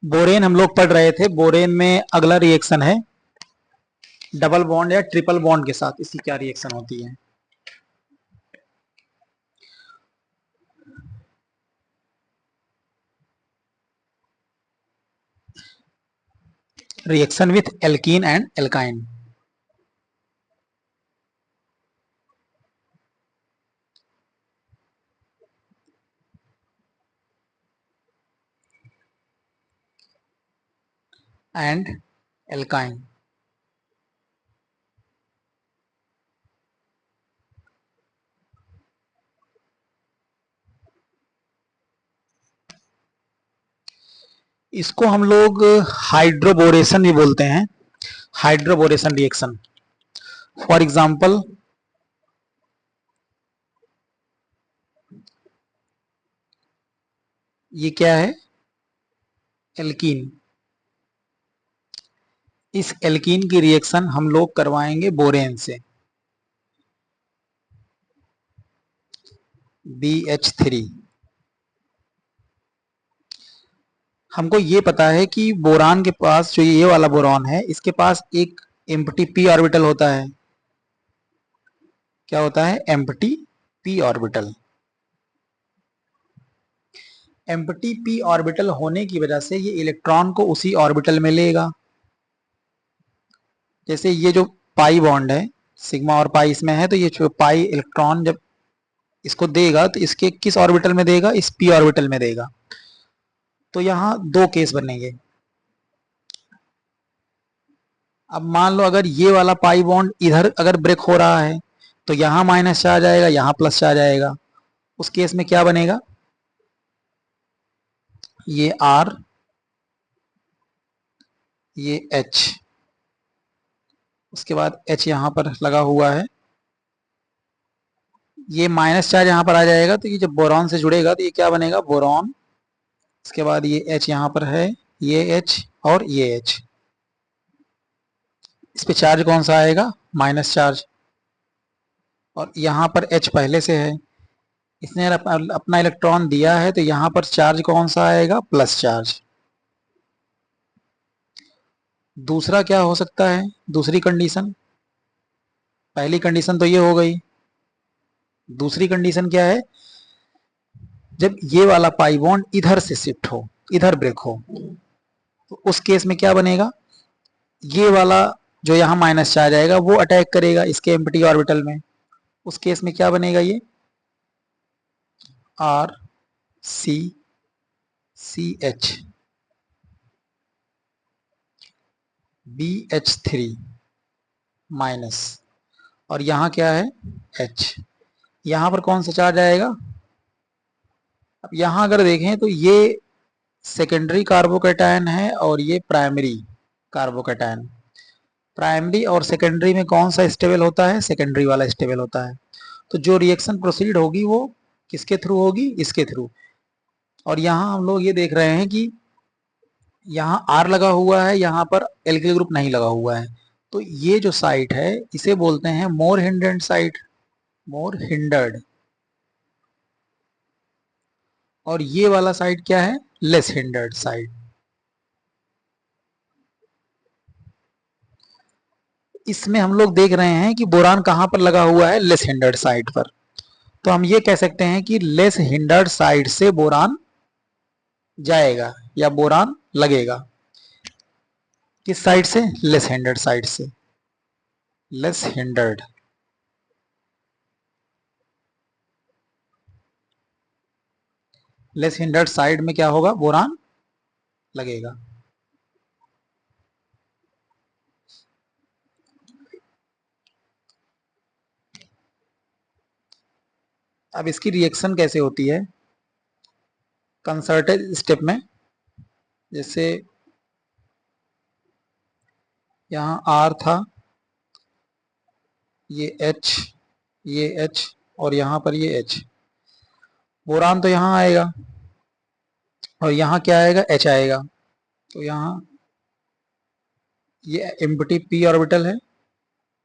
Borane हम लोग पढ़ रहे थे। बोरेन में अगला रिएक्शन है डबल बॉन्ड या ट्रिपल बॉन्ड के साथ इसकी क्या रिएक्शन होती है। Reaction with alkene and alkyne. And alkyne. इसको हम लोग हाइड्रोबोरेशन भी बोलते हैं। Hydroboration reaction. फॉर एग्जांपल ये क्या है, एल्कीन। इस एल्कीन की रिएक्शन हम लोग करवाएंगे बोरेन से, BH3। हमको ये पता है कि बोरान के पास जो ये वाला बोरॉन है इसके पास एक एम्प्टी p ऑर्बिटल होता है। क्या होता है, empty p orbital. Empty p orbital होने की वजह से ये इलेक्ट्रॉन को उसी ऑर्बिटल में लेगा। जैसे ये जो पाई बॉन्ड है, सिग्मा और पाई इसमें है, तो ये जो पाई इलेक्ट्रॉन जब इसको देगा तो इसके किस ऑर्बिटल में देगा, इस p ऑर्बिटल में देगा। तो यहां दो केस बनेंगे। अब मान लो अगर ये वाला पाई बॉन्ड इधर अगर ब्रेक हो रहा है तो यहां माइनस चार्ज आएगा, यहां प्लस चार्ज आएगा। उस केस में क्या बनेगा, ये R, ये H, उसके बाद H यहां पर लगा हुआ है, ये माइनस चार्ज यहां पर आ जाएगा। तो ये जब बोरॉन से जुड़ेगा तो ये क्या बनेगा, बोरॉन। इसके बाद ये H यहां पर है, ये H और ये H। इस पे चार्ज कौन सा आएगा, माइनस चार्ज। और यहां पर H पहले से है, इसने अपना इलेक्ट्रॉन दिया है, तो यहां पर चार्ज कौन सा आएगा, प्लस चार्ज। दूसरा क्या हो सकता है, दूसरी कंडीशन, पहली कंडीशन तो ये हो गई। दूसरी कंडीशन क्या है, जब ये वाला पाई बॉन्ड इधर से शिफ्ट हो, इधर ब्रेक हो, तो उस केस में क्या बनेगा, ये वाला जो यहाँ माइनस चार्ज आएगा वो अटैक करेगा इसके एम्प्टी ऑर्बिटल में। उस केस में क्या बनेगा, ये R C C H BH3 minus, और यहाँ क्या है, H। यहाँ पर कौन सा चार्ज आएगा। अब यहाँ अगर देखें तो ये सेकेंडरी कार्बोकैटायन है और ये प्राइमरी कार्बोकैटायन। प्राइमरी और सेकेंडरी में कौन सा स्टेबल होता है, सेकेंडरी वाला स्टेबल होता है। तो जो रिएक्शन प्रोसीड होगी वो किसके थ्रू होगी, इसके थ्रू। और यहाँ हम लोग ये देख रहे हैं कि यहाँ R लगा हुआ है, यहाँ पर एल्किल ग्रुप नहीं लगा हुआ है। तो ये जो साइट है इसे बोलते हैं मोर हिंडर्ड साइट, मोर हिंडर्ड। और ये वाला साइट क्या है, लेस हिंडर्ड साइट। इसमें हम लोग देख रहे हैं कि बोरान कहां पर लगा हुआ है, लेस हिंडर्ड साइट पर। तो हम ये कह सकते हैं कि लेस हिंडर्ड साइड से बोरान जाएगा या बोरान लगेगा। किस साइड से, लेस हिंडर्ड साइड से, less hindered. Less hindered side में क्या होगा, बोरान लगेगा। अब इसकी रिएक्शन कैसे होती है, कंसर्टेड स्टेप में। जैसे यहाँ R था, ये H, ये H और यहाँ पर ये H। बोरान तो यहाँ आएगा और यहाँ क्या आएगा, H आएगा। तो यहाँ ये एम्प्टी p ऑर्बिटल है,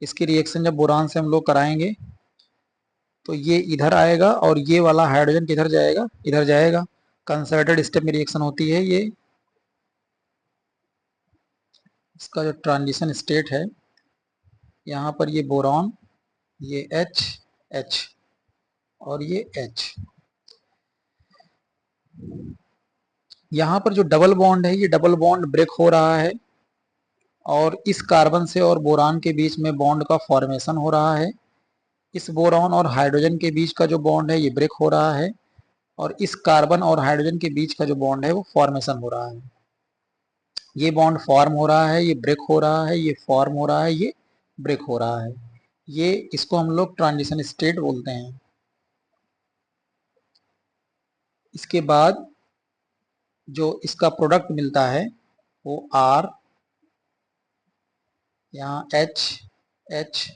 इसकी रिएक्शन जब बोरान से हम लोग कराएंगे तो ये इधर आएगा और ये वाला हाइड्रोजन किधर जाएगा, इधर जाएगा। कंसर्टेड स्टेप में रिएक्शन होती है ये। इसका जो ट्रांजिशन स्टेट है, यहाँ पर ये बोरॉन, ये H H और ये H, यहाँ पर जो डबल बॉन्ड है ये डबल बॉन्ड ब्रेक हो रहा है और इस कार्बन से और बोरान के बीच में बॉन्ड का फॉर्मेशन हो रहा है। इस बोरॉन और हाइड्रोजन के बीच का जो बॉन्ड है ये ब्रेक हो रहा है और इस कार्बन और हाइड्रोजन के बीच का जो बॉन्ड है वो फॉर्मेशन हो रहा है। ये बॉन्ड फॉर्म हो रहा है, ये ब्रेक हो रहा है, ये फॉर्म हो रहा है, ये ब्रेक हो रहा है। ये इसको हम लोग ट्रांजिशन स्टेट बोलते हैं। इसके बाद जो इसका प्रोडक्ट मिलता है वो R, यहाँ H H,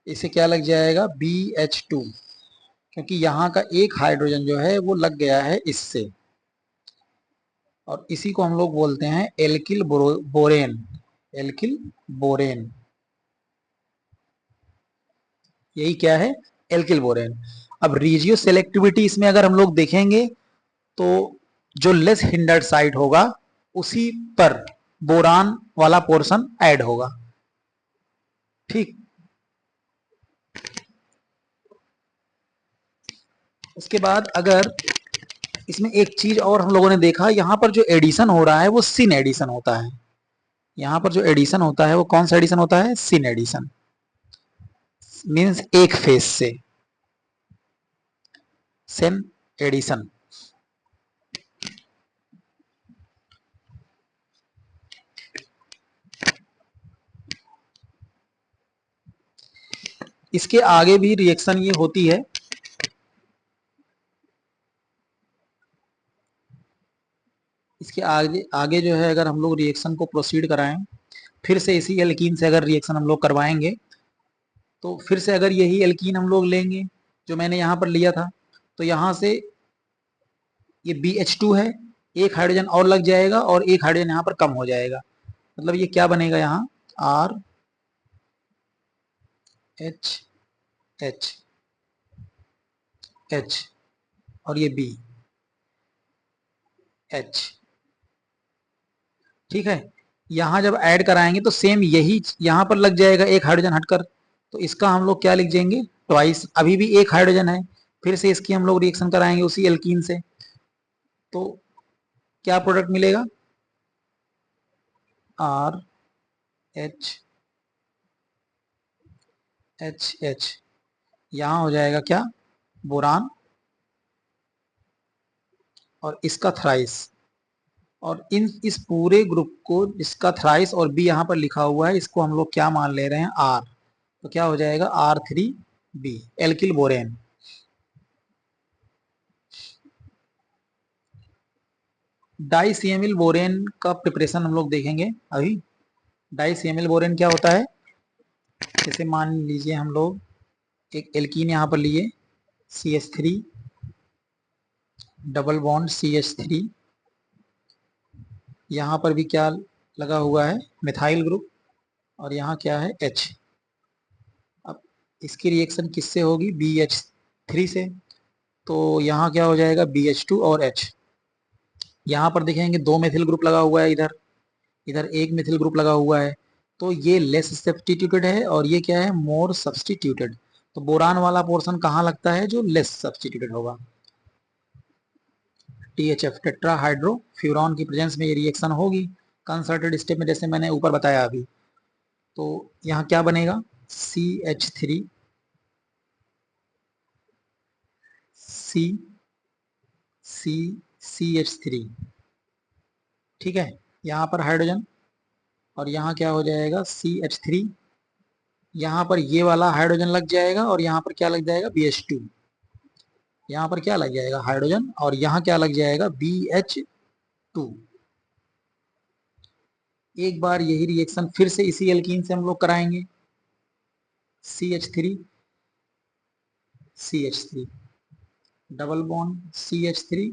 इसे क्या लग जाएगा BH2, क्योंकि यहाँ का एक हाइड्रोजन जो है वो लग गया है इससे, और इसी को हम लोग बोलते हैं एल्किल बोरेन। एल्किल बोरेन, यही क्या है, एल्किल बोरेन। अब रीजियो सेलेक्टिविटी इसमें अगर हम लोग देखेंगे तो जो लेस हिंडर्ड साइट होगा उसी पर बोरान वाला पोर्शन ऐड होगा। ठीक, उसके बाद अगर इसमें एक चीज और हम लोगों ने देखा, यहां पर जो एडिशन हो रहा है वो सिन एडिशन होता है। यहां पर जो एडिशन होता है वो कौन सा एडिशन होता है, सिन एडिशन, मीन्स एक फेज से, सिन एडिशन। इसके आगे भी रिएक्शन ये होती है, इसके आगे आगे जो है अगर हम लोग रिएक्शन को प्रोसीड कराएं, फिर से इसी एल्कीन से अगर रिएक्शन हम लोग करवाएंगे तो फिर से अगर यही एल्कीन हम लोग लेंगे जो मैंने यहाँ पर लिया था, तो यहाँ से ये BH2 है, एक हाइड्रोजन और लग जाएगा और एक हाइड्रोजन यहाँ पर कम हो जाएगा। मतलब ये क्या बनेगा, यहाँ R H H H और ये B H। ठीक है, यहाँ जब ऐड कराएंगे तो सेम यही यहाँ पर लग जाएगा एक हाइड्रोजन हटकर, तो इसका हम लोग क्या लिख देंगे, ट्वाइस। अभी भी एक हाइड्रोजन है, फिर से इसकी हम लोग रिएक्शन कराएंगे उसी एल्कीन से, तो क्या प्रोडक्ट मिलेगा, R H H H, यहाँ हो जाएगा क्या, बोरान और इसका थ्राइस, और इस पूरे ग्रुप को इसका थ्राइस और बी यहाँ पर लिखा हुआ है, इसको हम लोग क्या मान ले रहे हैं, R, तो क्या हो जाएगा R3B, एल्किल बोरेन। डाइसिएमिल बोरेन का प्रिपरेशन हम लोग देखेंगे अभी। डाइसिएमिल बोरेन क्या होता है, जैसे मान लीजिए हम लोग एक एल्कीन यहाँ पर लिए CH3 डबल बॉन्ड CH3, यहाँ पर भी क्या लगा हुआ है, मिथाइल ग्रुप, और यहाँ क्या है H। अब इसकी रिएक्शन किससे होगी, BH3 से, तो यहाँ क्या हो जाएगा BH2 और H। यहाँ पर देखेंगे दो मेथिल ग्रुप लगा हुआ है, इधर इधर एक मेथिल ग्रुप लगा हुआ है, तो ये लेस सब्स्टिट्यूटेड है और ये क्या है, मोर सब्स्टिट्यूटेड। तो बोरान वाला पोर्शन कहाँ लगता है, जो लेस सब्स्टिट्यूटेड होगा। THF टेट्राहाइड्रोफ्यूरॉन की प्रेजेंस में ये रिएक्शन होगी कंसर्टेड स्टेप में, जैसे मैंने ऊपर बताया अभी। तो यहाँ क्या बनेगा, CH3 C C CH3, ठीक है, यहाँ पर हाइड्रोजन और यहाँ क्या हो जाएगा CH3, यहाँ पर ये वाला हाइड्रोजन लग जाएगा और यहाँ पर क्या लग जाएगा BH2, यहाँ पर क्या लग जाएगा हाइड्रोजन और यहाँ क्या लग जाएगा BH2। एक बार यही रिएक्शन फिर से इसी एल्कीन से हम लोग कराएंगे, CH3 CH3 double bond CH3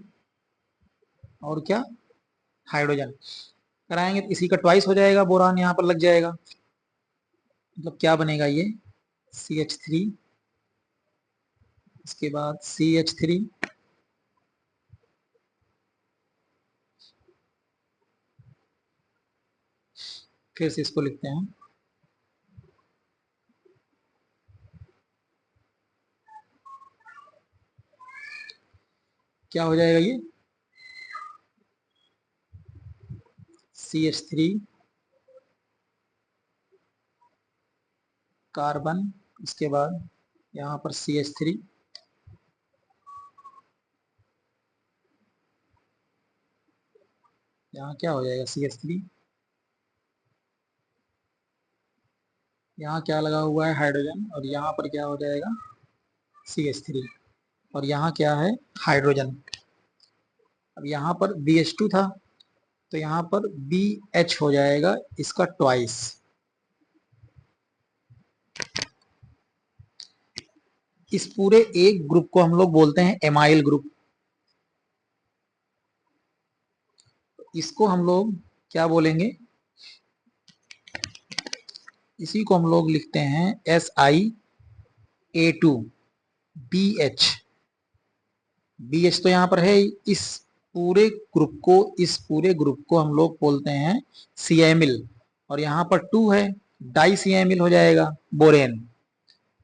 और क्या, हाइड्रोजन कराएंगे तो इसी का ट्वाइस हो जाएगा, बोरान यहाँ पर लग जाएगा। मतलब क्या बनेगा ये, CH3, इसके बाद CH3, फिर से इसको लिखते हैं, क्या हो जाएगा ये CH3 कार्बन, इसके बाद यहाँ पर CH3, यहाँ क्या हो जाएगा CH3, यहाँ क्या लगा हुआ है हाइड्रोजन, और यहाँ पर क्या हो जाएगा CH3, और यहाँ क्या है हाइड्रोजन। अब यहाँ पर BH2 था तो यहाँ पर BH हो जाएगा इसका ट्वाइस। इस पूरे एक ग्रुप को हम लोग बोलते हैं एमाइल ग्रुप। इसको हम लोग क्या बोलेंगे, इसी को हम लोग लिखते हैं SiA2BH। BH तो यहाँ पर है, इस पूरे ग्रुप को हम लोग बोलते हैं सिएमिल, और यहाँ पर 2 है, डाई सिएमिल हो जाएगा बोरेन।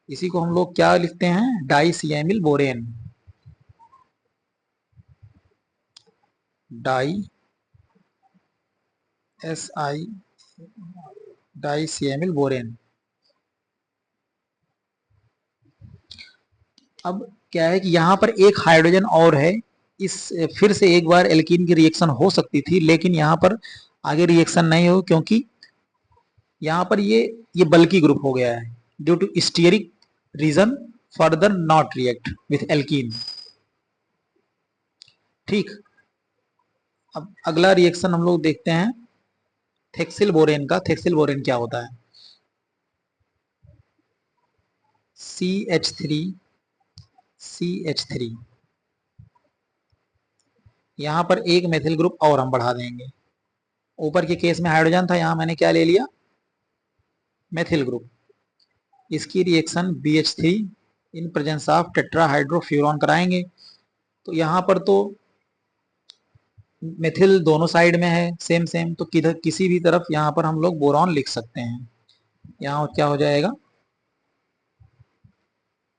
इसी को हम लोग क्या लिखते हैं di siamyl borane, di SI di siamyl borane. अब क्या है कि यहाँ पर एक हाइड्रोजन और है, इस फिर से एक बार एल्कीन की रिएक्शन हो सकती थी, लेकिन यहाँ पर आगे रिएक्शन नहीं हो, क्योंकि यहाँ पर ये बल्की ग्रुप हो गया है due to steric reason, further not react with alkene. ठीक, अब अगला रिएक्शन हम लोग देखते हैं थेक्सिल बोरेन का। थेक्सिल बोरेन क्या होता है, CH3 यहाँ पर एक मेथिल ग्रुप और हम बढ़ा देंगे। ऊपर के केस में हाइड्रोजन था, यहाँ मैंने क्या ले लिया मेथिल ग्रुप। इसकी reaction BH3 in presence of tetrahydrofuran कराएंगे। तो यहाँ पर तो मेथिल दोनों साइड में है सेम सेम, तो किधर किसी भी तरफ यहाँ पर हम लोग बोरॉन लिख सकते हैं। यहाँ क्या हो जाएगा,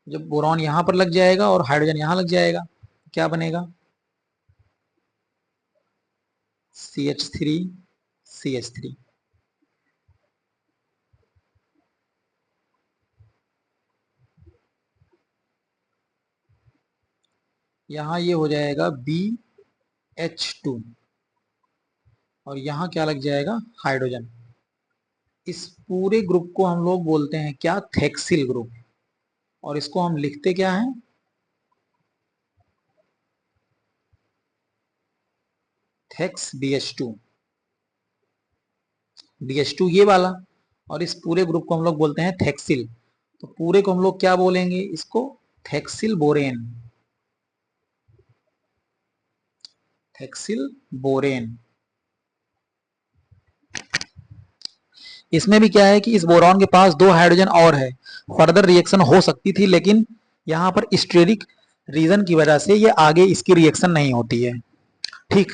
जब बोरॉन यहाँ पर लग जाएगा और हाइड्रोजन यहाँ लग जाएगा, क्या बनेगा CH3 यहाँ ये हो जाएगा BH2, और यहाँ क्या लग जाएगा हाइड्रोजन। इस पूरे ग्रुप को हम लोग बोलते हैं क्या थेक्सिल ग्रुप, और इसको हम लिखते क्या है थेक्स BH2 ये वाला, और इस पूरे ग्रुप को हम लोग बोलते हैं थेक्सिल। तो पूरे को हम लोग क्या बोलेंगे इसको थेक्सिल बोरेन, थेक्सिल बोरेन। इसमें भी क्या है कि इस बोरॉन के पास 2 हाइड्रोजन और है, फर्दर रिएक्शन हो सकती थी, लेकिन यहाँ पर स्टेरिक रीजन की वजह से ये आगे इसकी रिएक्शन नहीं होती है। ठीक,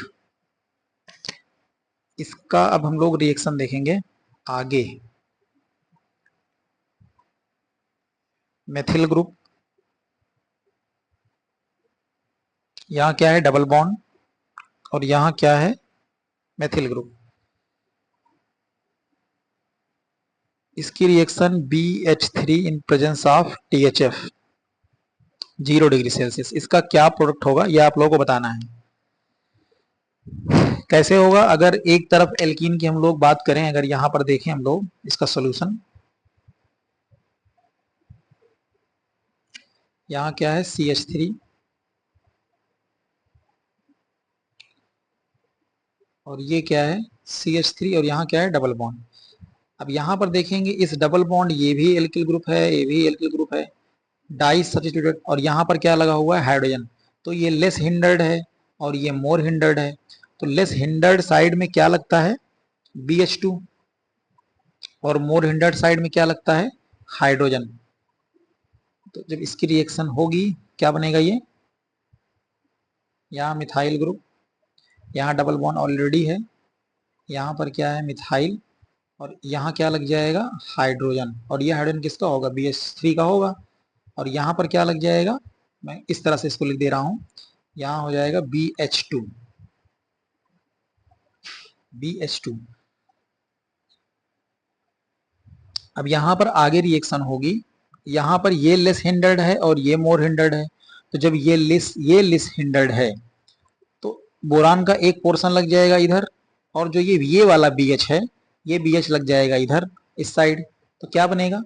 इसका अब हम लोग रिएक्शन देखेंगे आगे। मेथिल ग्रुप, यहाँ क्या है डबल बॉन्ड, और यहाँ क्या है मेथिल ग्रुप। इसकी reaction BH3 in presence of THF 0 degree Celsius. इसका क्या प्रोडक्ट होगा ये आप लोगों को बताना है। कैसे होगा, अगर एक तरफ एल्कीन की हम लोग बात करें, अगर यहाँ पर देखें हम लोग इसका सॉल्यूशन, यहाँ क्या है CH3, और ये क्या है CH3, और यहाँ क्या है डबल बॉन्ड। अब यहाँ पर देखेंगे इस डबल बॉन्ड, ये भी एल्किल ग्रुप है, ये भी एल्किल ग्रुप है, डाई सब्स्टिट्यूटेड, और यहाँ पर क्या लगा हुआ है हाइड्रोजन। तो ये लेस हिंडर्ड है और ये मोर हिंडर्ड है। तो लेस हिंडर्ड साइड में क्या लगता है BH2, और मोर हिंडर्ड साइड में क्या लगता है हाइड्रोजन। तो जब इसकी रिएक्शन होगी क्या बनेगा ये, यहाँ मिथाइल ग्रुप, यहाँ डबल बॉन्ड ऑलरेडी है, यहाँ पर क्या है मिथाइल, और यहाँ क्या लग जाएगा, हाइड्रोजन, और ये हाइड्रोजन किसका होगा, BH3 का होगा। और यहाँ पर क्या लग जाएगा, मैं इस तरह से इसको लिख दे रहा हूँ, यहाँ हो जाएगा BH2। BH2। अब यहाँ पर आगे रिएक्शन होगी, यहाँ पर ये लेस हिंडर्ड है और ये मोर हिंडर्ड है। तो जब ये लेस हिंडर्ड है तो बोरान का एक पोर्शन लग जाएगा इधर, और जो ये वाला BH है, ये BH लग जाएगा इधर इस साइड। तो क्या बनेगा,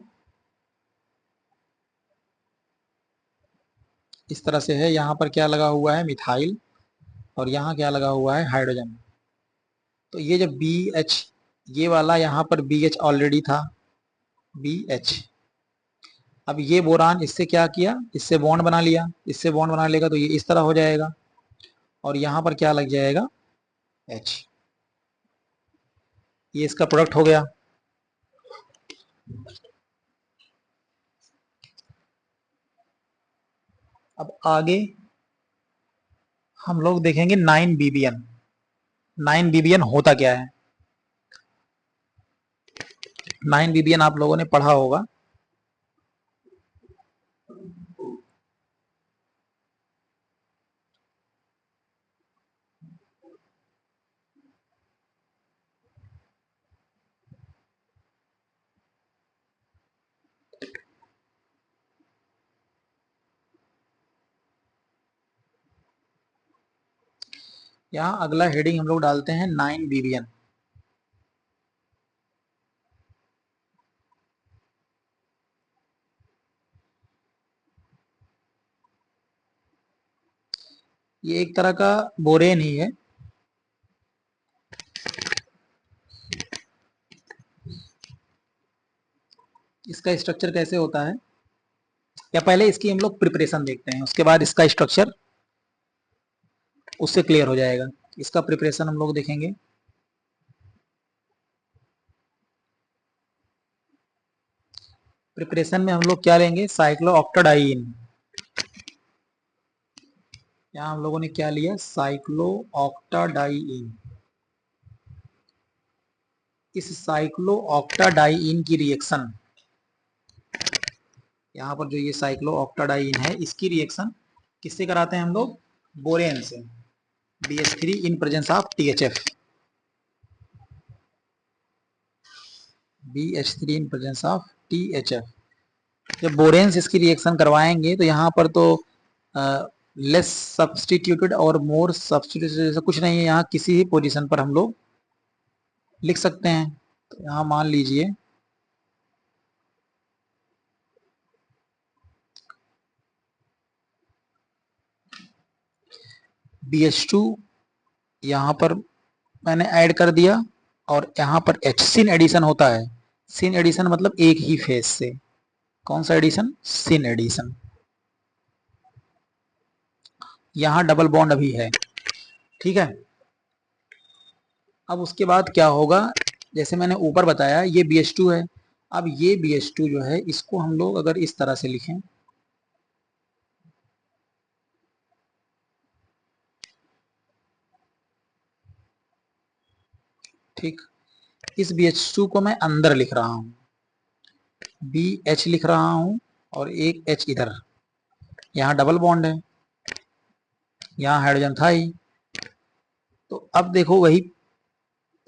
इस तरह से है। यहाँ पर क्या लगा हुआ है, मिथाइल, और यहाँ क्या लगा हुआ है, हाइड्रोजन। तो ये जब BH, ये वाला यहाँ पर BH ऑलरेडी था, BH। अब ये बोरान इससे क्या किया, इससे बॉन्ड बना लिया, इससे बॉन्ड बना लेगा तो ये इस तरह हो जाएगा, और यहाँ पर क्या लग जाएगा, H। ये इसका प्रोडक्ट हो गया। अब आगे हम लोग देखेंगे 9BBN। 9BBN होता क्या है, 9BBN आप लोगों ने पढ़ा होगा। यहाँ अगला हेडिंग हम लोग डालते हैं 9BBN। ये एक तरह का बोरेन ही है। इसका स्ट्रक्चर कैसे होता है, या पहले इसकी हम लोग प्रिपरेशन देखते हैं, उसके बाद इसका स्ट्रक्चर उससे क्लियर हो जाएगा। इसका प्रिपरेशन हम लोग देखेंगे। प्रिपरेशन में हम लोग क्या लेंगे, साइक्लोऑक्टाडाइन। यहाँ हम लोगों ने क्या लिया, साइक्लोऑक्टाडाइन। इस साइक्लोऑक्टाडाइन की रिएक्शन, यहाँ पर जो ये साइक्लोऑक्टाडाइन है, इसकी रिएक्शन किससे कराते हैं हम लोग, बोरेन से, BH3 in presence of THF। BH3 in presence of THF। जब बोरेन से इसकी रिएक्शन करवाएंगे तो यहाँ पर तो लेस सब्सटीट्यूटेड और मोर सब्सटीट्यूटेड जैसा कुछ नहीं है, यहाँ किसी भी पोजीशन पर हम लोग लिख सकते हैं। तो यहाँ मान लीजिए BH2 यहाँ पर मैंने ऐड कर दिया, और यहाँ पर H सिन एडिशन होता है। सिन एडिशन मतलब एक ही फेज से, कौन सा एडिशन, सिन एडिशन। यहाँ डबल बॉन्ड अभी है, ठीक है। अब उसके बाद क्या होगा, जैसे मैंने ऊपर बताया ये BH2 है। अब ये BH2 जो है, इसको हम लोग अगर इस तरह से लिखें, ठीक, इस BH2 को मैं अंदर लिख रहा हूं, BH लिख रहा हूं, और एक H इधर, यहाँ डबल बॉन्ड है, यहाँ हाइड्रोजन था ही। तो अब देखो वही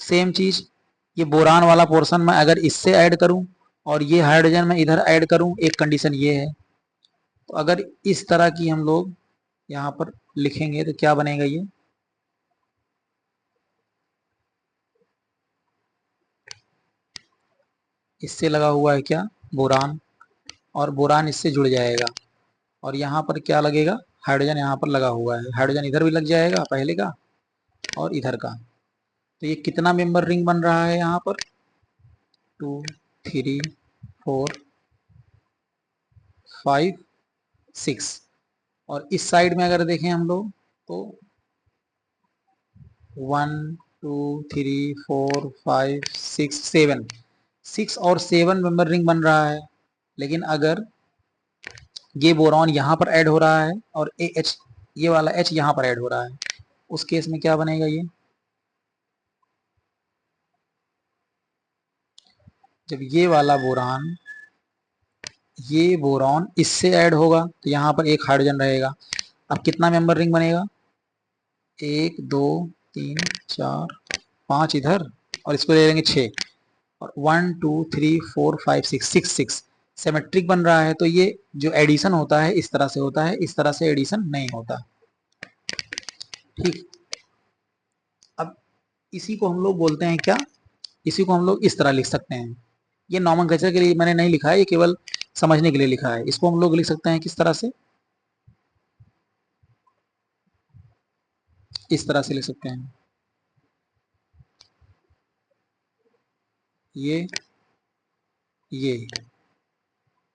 सेम चीज, ये बोरान वाला पोर्शन मैं अगर इससे ऐड करूं, और ये हाइड्रोजन मैं इधर ऐड करूं, एक कंडीशन ये है। तो अगर इस तरह की हम लोग यहाँ पर लिखेंगे तो क्या बनेगा, ये इससे लगा हुआ है क्या, बोरान, और बोरान इससे जुड़ जाएगा, और यहाँ पर क्या लगेगा, हाइड्रोजन यहाँ पर लगा हुआ है, हाइड्रोजन इधर भी लग जाएगा पहले का और इधर का। तो ये कितना मेंबर रिंग बन रहा है यहाँ पर, 2 3 4 5 6। और इस साइड में अगर देखें हम लोग तो 1 2 3 4 5 6 7, 6 और 7 मेंबर रिंग बन रहा है। लेकिन अगर ये बोरॉन यहाँ पर ऐड हो रहा है और AH, ये वाला H यहाँ पर ऐड हो रहा है, उस केस में क्या बनेगा, ये जब ये वाला बोरान, ये बोरॉन इससे ऐड होगा तो यहाँ पर एक हाइड्रोजन रहेगा। अब कितना मेंबर रिंग बनेगा? 1 2 3 4 5 इधर, और इसको ले लेंगे 6, और 1 2 3 4 5 6 6 सिमेट्रिक बन रहा है। तो ये जो एडिशन होता है इस तरह से होता है, इस तरह से एडिशन नहीं होता। ठीक, अब इसी को हम लोग बोलते हैं क्या? इसी को हम लोग इस तरह लिख सकते हैं। ये नॉमेनक्लेचर के लिए मैंने नहीं लिखा है, ये केवल समझने के लिए लिखा है। इसको हम लोग लिख सकते हैं किस तरह से? इस तरह से लिख सकते हैं। ये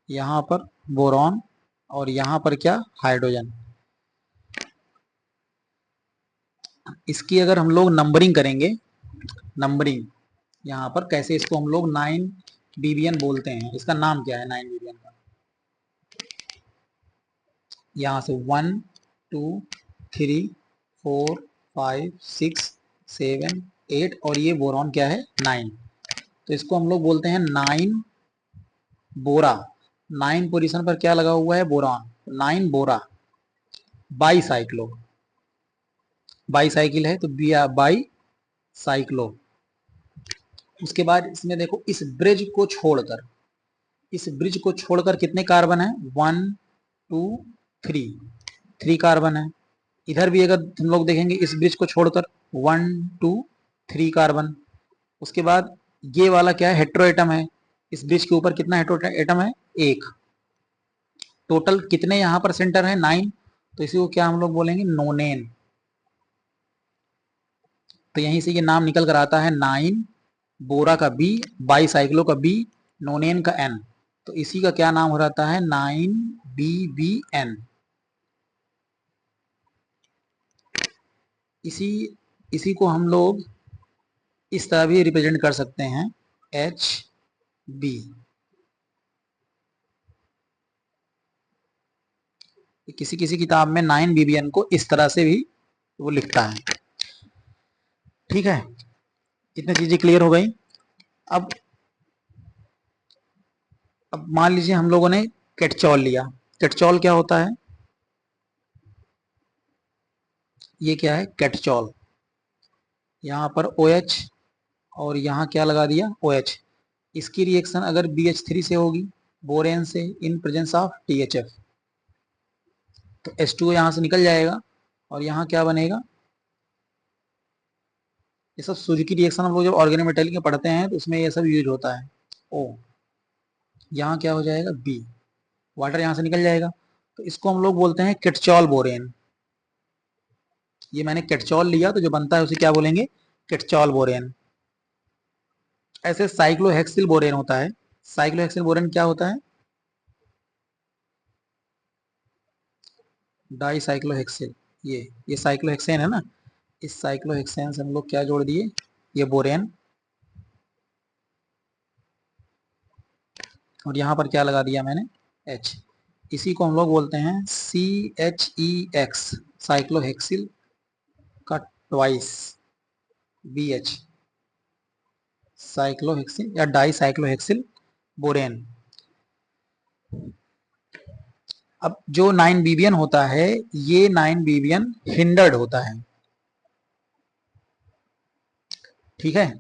यहाँ पर बोरॉन और यहाँ पर क्या? हाइड्रोजन। इसकी अगर हम लोग नंबरिंग करेंगे, नंबरिंग यहाँ पर कैसे, इसको हम लोग 9 बीबीएन बोलते हैं। इसका नाम क्या है 9 बीबीएन का? यहाँ से 1 2 3 4 5 6 7 8, और ये बोरॉन क्या है? 9। तो इसको हम लोग बोलते हैं 9 बोरा। 9 पोजीशन पर क्या लगा हुआ है? Boron. 9 Bora by cyclo, by cycle है तो बाई साइक्लो। उसके बाद इसमें देखो, इस ब्रिज को छोड़कर, इस ब्रिज को छोड़कर कितने कार्बन है? 1 2 3 कार्बन है। इधर भी अगर हम लोग देखेंगे इस ब्रिज को छोड़कर 1 2 3 कार्बन। उसके बाद ये वाला क्या है? हेट्रोएटम है। इस ब्रिज के ऊपर कितना हेट्रोएटम है? 1। टोटल कितने यहाँ पर सेंटर है? 9। तो इसी को क्या हम लोग बोलेंगे? नोनेन। तो यहीं से ये नाम निकल कर आता है 9 बोरा का बी, बाई साइक्लो का बी, नोनेन का एन। तो इसी का क्या नाम हो जाता है? 9BBN। इसी को हम लोग इस तरह भी रिप्रेजेंट कर सकते हैं, HB। किसी किसी किताब में 9BBN को इस तरह से भी वो लिखता है। ठीक है, इतनी चीजें क्लियर हो गई। अब मान लीजिए हम लोगों ने केटचॉल लिया। केटचॉल क्या होता है? ये क्या है? केटचॉल। यहाँ पर OH और यहाँ क्या लगा दिया? OH। इसकी रिएक्शन अगर BH3 से होगी, बोरेन से, इन प्रेजेंस ऑफ THF, तो H2O यहाँ से निकल जाएगा और यहाँ क्या बनेगा? ये सब सूर्य की रिएक्शन हम लोग जब ऑर्गेनोमेटेलिक में पढ़ते हैं तो उसमें ये सब यूज होता है। O यहाँ क्या हो जाएगा? B। वाटर यहाँ से निकल जाएगा, तो इसको हम लोग बोलते हैं केटचॉल बोरेन। ये मैंने केटचॉल लिया तो जो बनता है उसे क्या बोलेंगे? केटचॉल बोरेन। ऐसे साइक्लोहेक्सिल बोरेन होता है। साइक्लोहेक्सिल बोरेन क्या होता है? Die cyclohexyl. ये साइक्लोहेक्सेन है ना, इस साइक्लोहेक्सेन से हम लोग क्या जोड़ दिए? ये बोरेन। और यहाँ पर क्या लगा दिया मैंने? H। इसी को हम लोग बोलते हैं CHEX, साइक्लोहेक्सिल का ट्वाइस BH, साइक्लोहेक्सिल या डाई साइक्लोहेक्सिल बोरेन। अब जो 9BBN होता है, ये 9BBN हिंडर्ड होता है। ठीक है,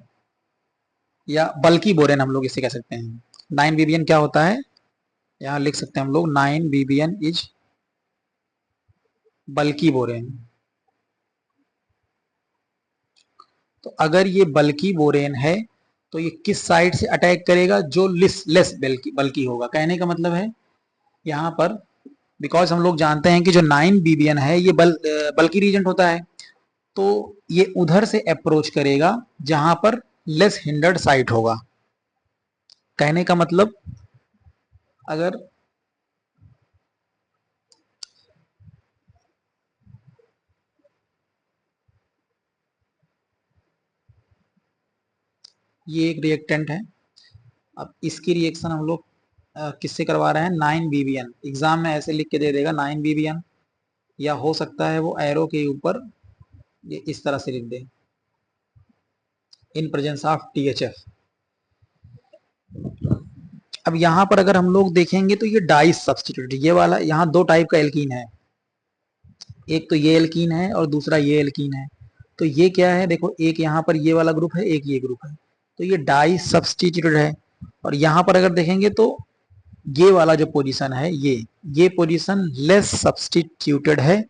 या बल्कि बोरेन हम लोग इसे कह सकते हैं। 9BBN क्या होता है? यहाँ लिख सकते हैं हम लोग 9BBN इज बल्कि बोरेन। तो अगर ये बल्कि बोरेन है तो ये किस साइड से अटैक करेगा? जो लेस बल्कि होगा। कहने का मतलब है यहाँ पर, बिकॉज हम लोग जानते हैं कि जो 9BBN है ये बल्कि रीजेंट होता है, तो ये उधर से अप्रोच करेगा जहां पर लेस हिंडर्ड साइट होगा। कहने का मतलब, अगर ये एक रिएक्टेंट है, अब इसकी रिएक्शन हम लोग किससे करवा रहे हैं? 9BBN। एग्जाम में ऐसे लिख के दे देगा 9BBN, या हो सकता है वो एरो के ऊपर ये इस तरह से लिख दे, इन प्रेजेंस ऑफ THF। अब यहाँ पर अगर हम लोग देखेंगे तो ये डाई सब्स्टिट्यूट, ये वाला, यहाँ दो टाइप का एल्कीन है, एक तो ये एल्कीन है और दूसरा ये एल्कीन है। तो ये क्या है, देखो एक यहाँ पर ये वाला ग्रुप है, एक ये ग्रुप है, तो ये डाई सब्स्टिट्यूटेड है। और यहाँ पर अगर देखेंगे तो ये वाला जो पोजीशन है, ये पोजीशन लेस सब्स्टिट्यूटेड है।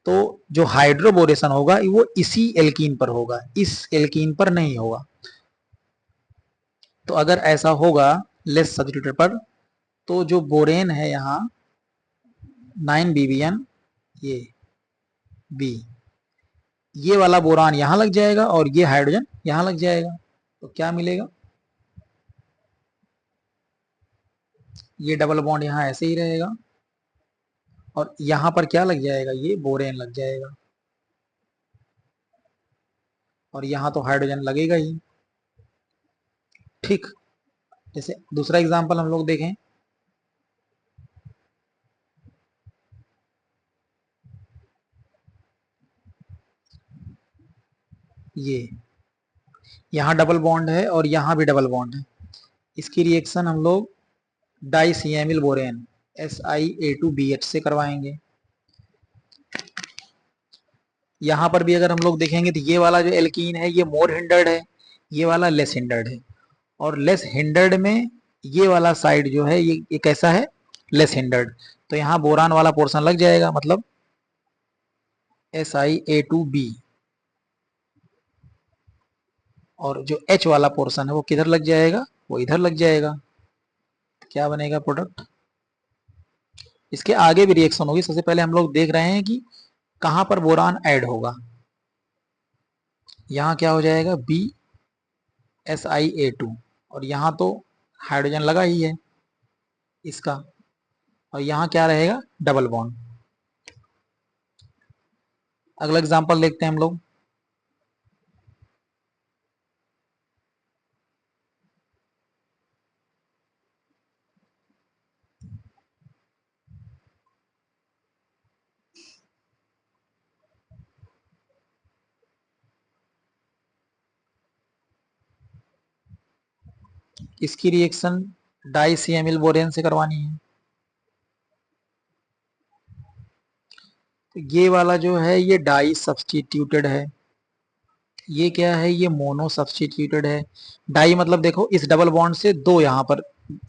तो जो हाइड्रोबोरेशन होगा वो इसी एल्कीन पर होगा, इस एल्कीन पर नहीं होगा। तो अगर ऐसा होगा लेस सब्स्टिट्यूटेड पर, तो जो बोरेन है यहाँ 9BBN ये बी, ये वाला बोरान यहां लग जाएगा और ये हाइड्रोजन यहां लग जाएगा। तो क्या मिलेगा, ये डबल बॉन्ड यहां ऐसे ही रहेगा और यहां पर क्या लग जाएगा, ये बोरेन लग जाएगा और यहां तो हाइड्रोजन लगेगा ही। ठीक, जैसे दूसरा एग्जांपल हम लोग देखें, ये यहां डबल बॉन्ड है और यहां भी डबल बॉन्ड है, इसकी रिएक्शन हम लोग डाइसिएमिल बोरेन SiA2BH से करवाएंगे। यहां पर भी अगर हम लोग देखेंगे तो ये वाला जो एल्कीन है ये मोर हिंडर्ड है, ये वाला लेस हिंडर्ड है। और लेस हिंडर्ड में ये वाला साइड जो है ये कैसा है, लेस हिंडर्ड। तो यहाँ बोरान वाला पोर्शन लग जाएगा, मतलब SiA2B, और जो H वाला पोर्शन है वो किधर लग जाएगा, वो इधर लग जाएगा। क्या बनेगा प्रोडक्ट, इसके आगे भी रिएक्शन होगी। सबसे पहले हम लोग देख रहे हैं कि कहां पर बोरान ऐड होगा। यहाँ क्या हो जाएगा BSiA2, और यहाँ तो हाइड्रोजन लगा ही है इसका, और यहाँ क्या रहेगा, डबल बॉन्ड। अगला एग्जांपल देखते हैं हम लोग, इसकी रिएक्शन डाइसिएमिल बोरेन से करवानी है। तो ये वाला जो है ये डाई सब्स्टिट्यूटेड है, ये क्या है, ये मोनो सब्स्टिट्यूटेड है। डाई मतलब देखो इस डबल बॉन्ड से दो यहाँ पर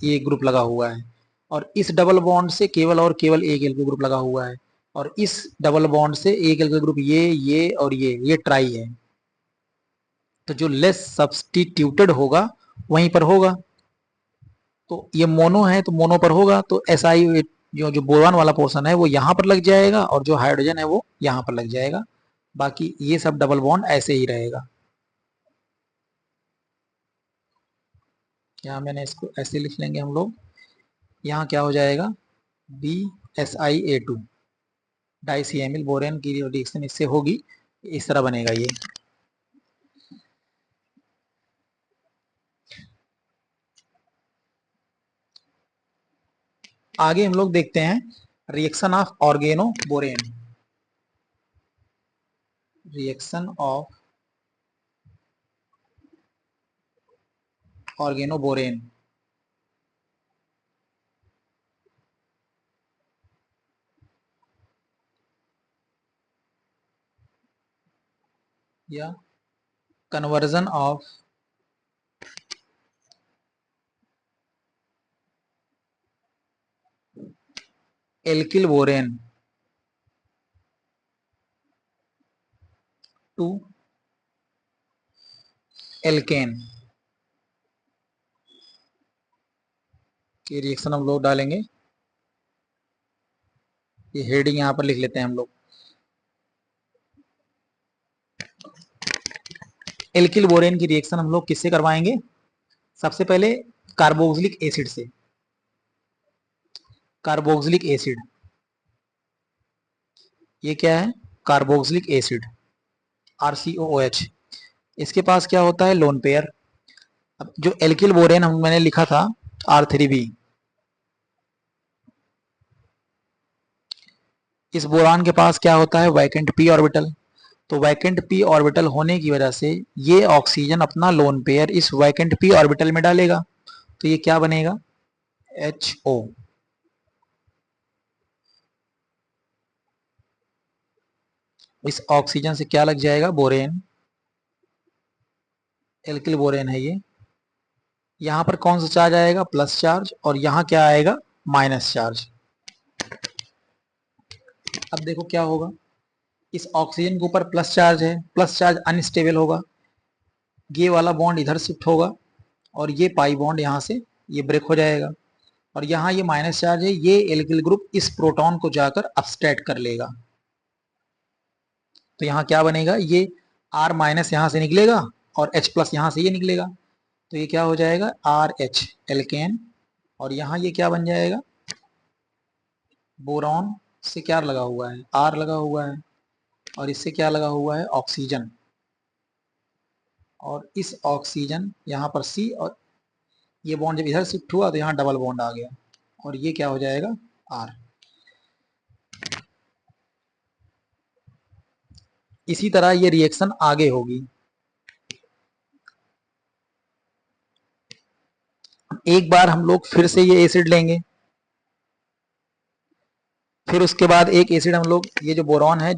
ये ग्रुप लगा हुआ है, और इस डबल बॉन्ड से केवल और केवल एक एल्किल ग्रुप लगा हुआ है, और इस डबल बॉन्ड से एक एल्किल ग्रुप ये और ये ट्राई है। तो जो लेस सब्स्टिट्यूटेड होगा वहीं पर होगा, तो ये मोनो है तो मोनो पर होगा, तो SI जो बोरान वाला पोर्शन है वो यहाँ पर लग जाएगा और जो हाइड्रोजन है वो यहाँ पर लग जाएगा। बाकी ये सब डबल बॉन्ड ऐसे ही रहेगा। यहाँ मैंने इसको ऐसे लिख लेंगे हम लोग, यहाँ क्या हो जाएगा BSiA2, डाइसिएमिल बोरेन की रिएक्शन इससे होगी, इस तरह बनेगा ये। आगे हम लोग देखते हैं reaction of organo borane, reaction of organo borane. या conversion of alkyl borane to alkane की रिएक्शन हम लोग डालेंगे। ये हेडिंग यहाँ पर लिख लेते हैं हम लोग। एल्किल बोरेन की रिएक्शन हम लोग किससे करवाएंगे, सबसे पहले कार्बोक्सिलिक एसिड से। कार्बोक्सिलिक एसिड, ये क्या है, कार्बोक्सिलिक एसिड RCOOH। इसके पास क्या होता है, लोन पेयर। अब जो एल्किल बोरेन हम मैंने लिखा था R3B, इस बोरान के पास क्या होता है, वैकेंट p ऑर्बिटल। तो वैकेंट p ऑर्बिटल होने की वजह से ये ऑक्सीजन अपना लोन पेयर इस वैकेंट p ऑर्बिटल में डालेगा, तो ये क्या बनेगा, HO। इस ऑक्सीजन से क्या लग जाएगा? बोरेन, एल्किल बोरेन है ये। यहां पर कौन सा चार्ज आएगा? Plus charge. और यहां क्या आएगा? Minus charge. अब देखो क्या होगा, इस ऑक्सीजन के ऊपर प्लस चार्ज है, प्लस चार्ज अनस्टेबल होगा, ये वाला बॉन्ड इधर शिफ्ट होगा और ये पाई बॉन्ड यहां से ये ब्रेक हो जाएगा। और यहाँ ये माइनस चार्ज है, ये एल्किल ग्रुप इस प्रोटॉन को जाकर अपस्ट्रैक्ट कर लेगा। तो यहाँ क्या बनेगा? ये R माइनस यहाँ से निकलेगा और H प्लस यहाँ से ये निकलेगा, तो ये क्या हो जाएगा? RH alkane. और यहाँ ये क्या बन जाएगा? बोरॉन से क्या लगा हुआ है? R लगा हुआ है, और इससे क्या लगा हुआ है? ऑक्सीजन। और इस ऑक्सीजन यहाँ पर C, और ये बॉन्ड जब इधर शिफ्ट हुआ तो यहाँ डबल बॉन्ड आ गया, और ये क्या हो जाएगा? R। इसी तरह ये रिएक्शन आगे होगी। एक बार हम लोग फिर से ये एसिड लेंगे, फिर उसके बाद एक एसिड हम लोग, ये जो बोरॉन है,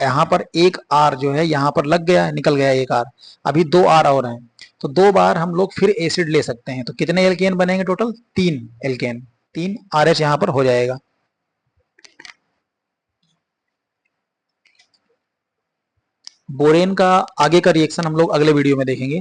यहाँ पर एक R जो है यहाँ पर लग गया, निकल गया एक R, अभी 2 R और हैं, तो 2 बार हम लोग फिर एसिड ले सकते हैं। तो कितने एल्केन बनेंगे टोटल? 3 एल्केन, 3 RH यहाँ पर हो जाएगा। बोरेन का आगे का रिएक्शन हम लोग अगले वीडियो में देखेंगे।